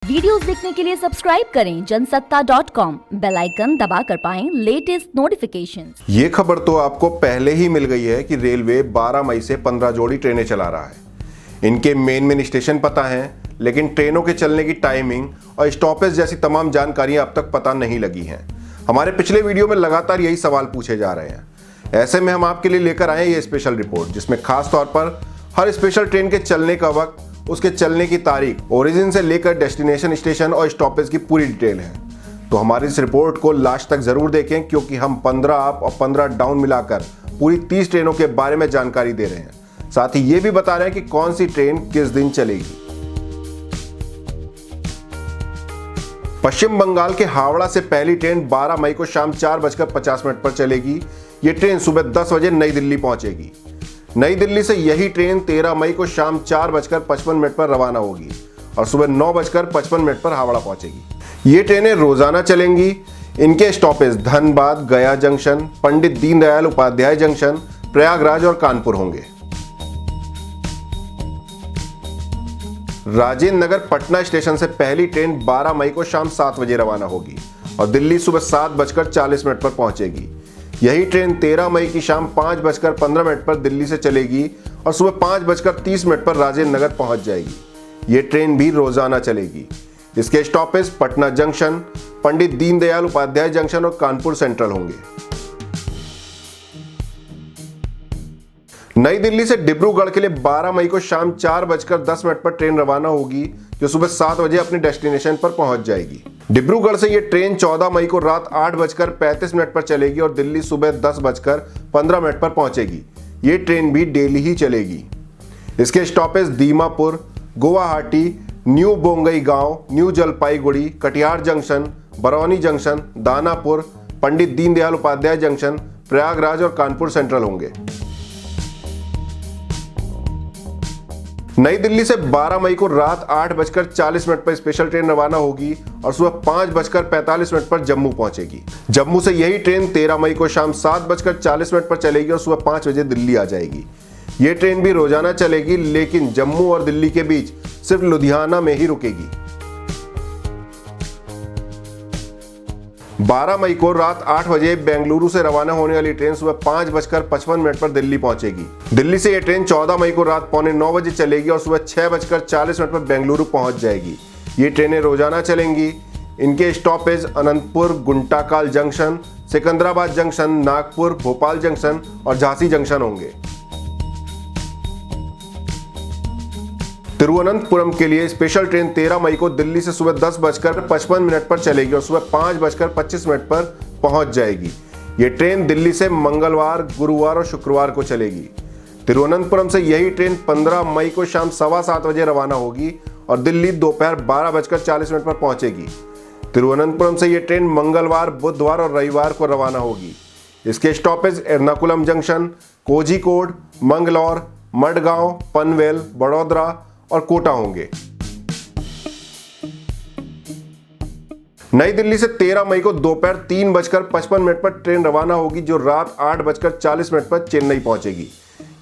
Videos देखने के लिए सब्सक्राइब करें जनसत्ता.com, बेल आइकन दबाकर पाएं लेटेस्ट नोटिफिकेशंस। ये खबर तो आपको पहले ही मिल गई है कि रेलवे 12 मई से 15 जोड़ी ट्रेनें चला रहा है। इनके मेन स्टेशन पता है, लेकिन ट्रेनों के चलने की टाइमिंग और स्टॉपेज जैसी तमाम जानकारियां अब तक पता नहीं लगी हैं। हमारे पिछले वीडियो में लगातार यही सवाल पूछे जा रहे हैं। ऐसे में हम आपके लिए लेकर आए ये स्पेशल रिपोर्ट, जिसमें खास तौर पर हर स्पेशल ट्रेन के चलने का वक्त, उसके चलने की तारीख, ओरिजिन से लेकर डेस्टिनेशन स्टेशन और स्टॉपेज की पूरी डिटेल है। तो हमारी इस रिपोर्ट को लास्ट तक जरूर देखें, क्योंकि हम 15 अप और 15 डाउन मिलाकर पूरी 30 ट्रेनों के बारे में जानकारी दे रहे हैं। साथ ही ये भी बता रहे हैं कि कौन सी ट्रेन किस दिन चलेगी। पश्चिम बंगाल के हावड़ा से पहली ट्रेन 12 मई को शाम 4:50 पर चलेगी। ये ट्रेन सुबह 10 बजे नई दिल्ली पहुंचेगी। नई दिल्ली से यही ट्रेन 13 मई को शाम 4:55 पर रवाना होगी और सुबह 9:55 पर हावड़ा पहुंचेगी। ये ट्रेनें रोजाना चलेंगी। इनके स्टॉपेज धनबाद, गया जंक्शन, पंडित दीनदयाल उपाध्याय जंक्शन, प्रयागराज और कानपुर होंगे। राजेंद्र नगर पटना स्टेशन से पहली ट्रेन 12 मई को शाम 7 बजे रवाना होगी और दिल्ली सुबह 7:40 पर पहुंचेगी। यही ट्रेन 13 मई की शाम 5:15 पर दिल्ली से चलेगी और सुबह 5:30 पर राजेंद्र नगर पहुंच जाएगी। ये ट्रेन भी रोजाना चलेगी। इसके स्टॉपेज पटना जंक्शन, पंडित दीनदयाल उपाध्याय जंक्शन और कानपुर सेंट्रल होंगे। नई दिल्ली से डिब्रूगढ़ के लिए 12 मई को शाम 4:10 पर ट्रेन रवाना होगी, जो सुबह 7 बजे अपने डेस्टिनेशन पर पहुंच जाएगी। डिब्रूगढ़ से ये ट्रेन 14 मई को रात 8:35 पर चलेगी और दिल्ली सुबह 10:15 पर पहुंचेगी। ये ट्रेन भी डेली ही चलेगी। इसके stoppage Dimapur, Guwahati, new Bongaigaon, new Jalpaiguri, Katihar junction, Barauni junction, Danapur, Pandit Deendayal Upadhyay junction, Prayagraj और कानपुर सेंट्रल होंगे। नई दिल्ली से 12 मई को रात 8:40 पर स्पेशल ट्रेन रवाना होगी और सुबह 5:45 पर जम्मू पहुंचेगी। जम्मू से यही ट्रेन 13 मई को शाम 7:40 पर चलेगी और सुबह 5 बजे दिल्ली आ जाएगी। ये ट्रेन भी रोजाना चलेगी, लेकिन जम्मू और दिल्ली के बीच सिर्फ लुधियाना में ही रुकेगी। 12 मई को रात 8 बजे बेंगलुरु से रवाना होने वाली ट्रेन सुबह 5:55 पर दिल्ली पहुंचेगी। दिल्ली से यह ट्रेन 14 मई को रात 8:45 बजे चलेगी और सुबह 6:40 पर बेंगलुरु पहुंच जाएगी। ये ट्रेनें रोजाना चलेंगी। इनके stoppage Anantapur, Guntakal junction, Secunderabad junction, Nagpur, Bhopal junction और झांसी जंक्शन होंगे। तिरुवनंतपुरम के लिए स्पेशल ट्रेन 13 मई को दिल्ली से सुबह 10:55 पर चलेगी और सुबह 5:25 पर पहुंच जाएगी। ये ट्रेन दिल्ली से मंगलवार, गुरुवार और शुक्रवार को चलेगी। तिरुवनंतपुरम से यही ट्रेन 15 मई को शाम 7:15 बजे रवाना होगी और दिल्ली दोपहर 12:40 पर पहुंचेगी। तिरुवनंतपुरम से यह ट्रेन मंगलवार, बुधवार और रविवार को रवाना होगी। इसके स्टॉपेज एर्नाकुलम जंक्शन, कोझिकोड, मंगलौर, मडगांव, पनवेल, बड़ोदरा और कोटा होंगे। नई दिल्ली से 13 मई को दोपहर 3:55 पर ट्रेन रवाना होगी, जो रात 8:40 पर चेन्नई पहुंचेगी।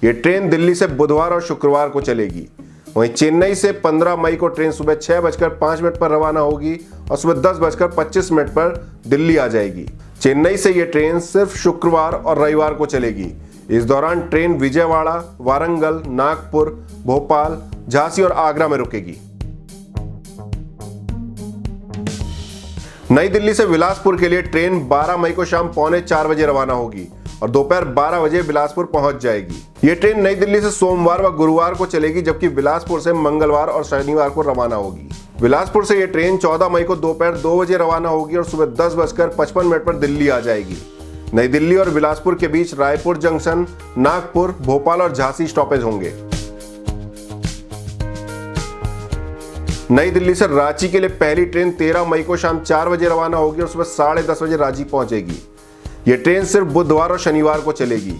यह ट्रेन दिल्ली से बुधवार और शुक्रवार को चलेगी। वहीं चेन्नई से 15 मई को ट्रेन सुबह 6:05 पर रवाना होगी और सुबह 10:25 पर दिल्ली आ जाएगी। चेन्नई से यह ट्रेन सिर्फ शुक्रवार और रविवार को चलेगी। इस दौरान ट्रेन विजयवाड़ा, वारंगल, नागपुर, भोपाल, झांसी और आगरा में रुकेगी। नई दिल्ली से बिलासपुर के लिए ट्रेन 12 मई को शाम 3:45 बजे रवाना होगी और दोपहर 12 बजे बिलासपुर पहुंच जाएगी। यह ट्रेन नई दिल्ली से सोमवार व गुरुवार को चलेगी, जबकि बिलासपुर से मंगलवार और शनिवार को रवाना होगी। बिलासपुर से यह ट्रेन 14 मई को दोपहर 2 बजे रवाना होगी और सुबह 10:55 पर दिल्ली आ जाएगी। नई दिल्ली और बिलासपुर के बीच रायपुर जंक्शन, नागपुर, भोपाल और झांसी स्टॉपेज होंगे। नई दिल्ली से रांची के लिए पहली ट्रेन 13 मई को शाम 4 बजे रवाना होगी और सुबह 10:30 बजे रांची पहुंचेगी। यह ट्रेन सिर्फ बुधवार और शनिवार को चलेगी।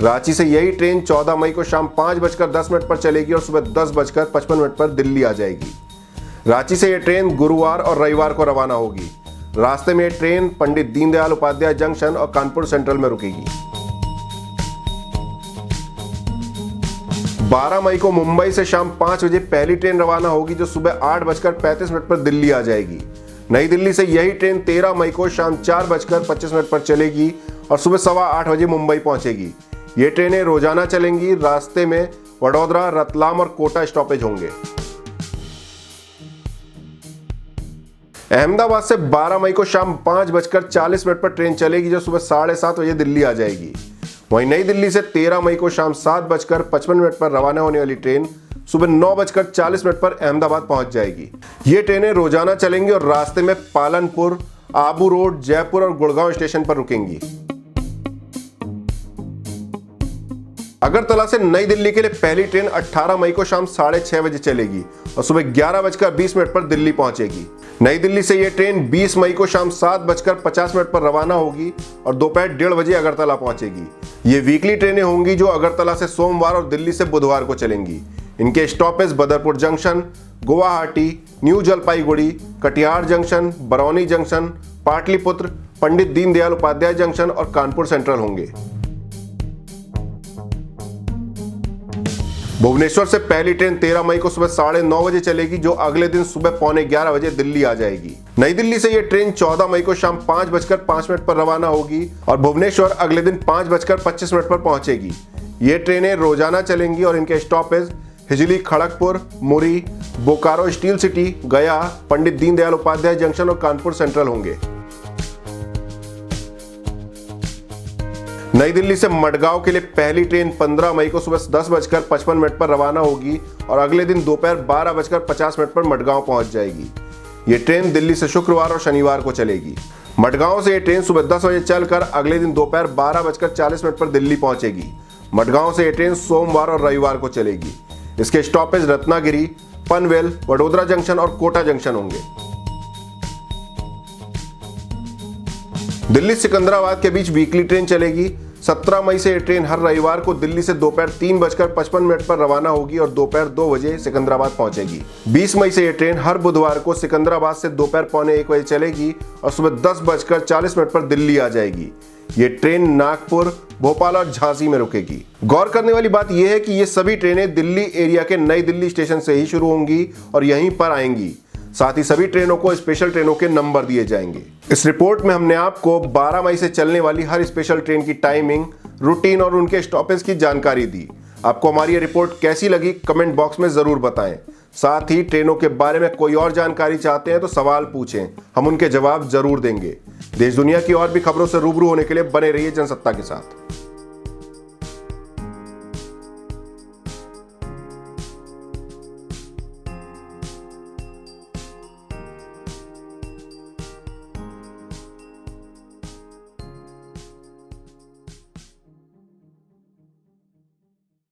रांची से यही ट्रेन 14 मई को शाम 5:10 पर चलेगी और सुबह 10:55 पर दिल्ली आ जाएगी। रांची से यह ट्रेन गुरुवार और रविवार को रवाना होगी। रास्ते में ट्रेन पंडित दीनदयाल उपाध्याय जंक्शन और कानपुर सेंट्रल में रुकेगी। 12 मई को मुंबई से शाम 5 बजे पहली ट्रेन रवाना होगी जो सुबह 8:35 पर दिल्ली आ जाएगी। नई दिल्ली से यही ट्रेन 13 मई को शाम 4:25 पर चलेगी और सुबह 8:15 बजे मुंबई पहुंचेगी। ये ट्रेनें रोजाना चलेंगी। रास्ते में वडोदरा, रतलाम और कोटा स्टॉपेज होंगे। अहमदाबाद से 12 मई को शाम 5:40 पर ट्रेन चलेगी जो सुबह 7:30 बजे दिल्ली आ जाएगी। वहीं नई दिल्ली से 13 मई को शाम 7:55 पर रवाना होने वाली ट्रेन सुबह 9:40 पर अहमदाबाद पहुंच जाएगी। ये ट्रेनें रोजाना चलेंगी और रास्ते में पालनपुर, आबू रोड, जयपुर और गुड़गांव स्टेशन पर रुकेंगी। अगरतला से नई दिल्ली के लिए पहली ट्रेन 18 मई को शाम 6:30 बजे चलेगी और सुबह 11:20 पर दिल्ली पहुंचेगी। नई दिल्ली से यह ट्रेन 20 मई को शाम 7:50 पर रवाना होगी और दोपहर 1:30 बजे अगरतला पहुंचेगी। ये वीकली ट्रेनें होंगी जो अगरतला से सोमवार और दिल्ली से बुधवार को चलेंगी। इनके stoppage Badarpur junction, Guwahati, new Jalpaiguri, Katihar junction, Barauni junction, Pataliputra, Pandit Deendayal Upadhyay junction और कानपुर सेंट्रल होंगे। भुवनेश्वर से पहली ट्रेन 13 मई को सुबह 9:30 बजे चलेगी जो अगले दिन सुबह 11:45 बजे दिल्ली आ जाएगी। नई दिल्ली से यह ट्रेन 14 मई को शाम 5:05 पर रवाना होगी और भुवनेश्वर अगले दिन 5:25 पर पहुंचेगी। ये ट्रेनें रोजाना चलेंगी और इनके स्टॉपेज हिजली, खड़गपुर, मुरी, बोकारो स्टील सिटी, गया, पंडित दीनदयाल उपाध्याय जंक्शन और कानपुर सेंट्रल होंगे। नई दिल्ली से मडगांव के लिए पहली ट्रेन 15 मई को सुबह 10:55 पर रवाना होगी और अगले दिन दोपहर 12:50 पर मडगांव पहुंच जाएगी। ये ट्रेन दिल्ली से शुक्रवार और शनिवार को चलेगी। मडगांव से ये ट्रेन सुबह 10 बजे चलकर अगले दिन दोपहर 12:40 पर दिल्ली पहुंचेगी। मडगांव से ये ट्रेन सोमवार और रविवार को चलेगी। इसके स्टॉपेज रत्नागिरी, पनवेल, वडोदरा जंक्शन और कोटा जंक्शन होंगे। दिल्ली सिकंदराबाद के बीच वीकली ट्रेन चलेगी। 17 मई से यह ट्रेन हर रविवार को दिल्ली से दोपहर 3:55 पर रवाना होगी और दोपहर 2 बजे सिकंदराबाद पहुंचेगी। 20 मई से यह ट्रेन हर बुधवार को सिकंदराबाद से दोपहर 1:45 बजे चलेगी और सुबह 10:40 पर दिल्ली आ जाएगी। ये ट्रेन नागपुर, भोपाल और झांसी में रुकेगी। गौर करने वाली बात यह है कि ये सभी ट्रेनें दिल्ली एरिया के नई दिल्ली स्टेशन से ही शुरू होंगी और यहीं पर आएंगी। साथ ही सभी ट्रेनों को स्पेशल ट्रेनों के नंबर दिए जाएंगे। इस रिपोर्ट में हमने आपको 12 मई से चलने वाली हर स्पेशल ट्रेन की टाइमिंग, रूटीन और उनके स्टॉपेज की जानकारी दी। आपको हमारी ये रिपोर्ट कैसी लगी कमेंट बॉक्स में जरूर बताएं। साथ ही ट्रेनों के बारे में कोई और जानकारी चाहते हैं तो सवाल पूछें, हम उनके जवाब जरूर देंगे। देश दुनिया की और भी खबरों से रूबरू होने के लिए बने रहिए जनसत्ता के साथ।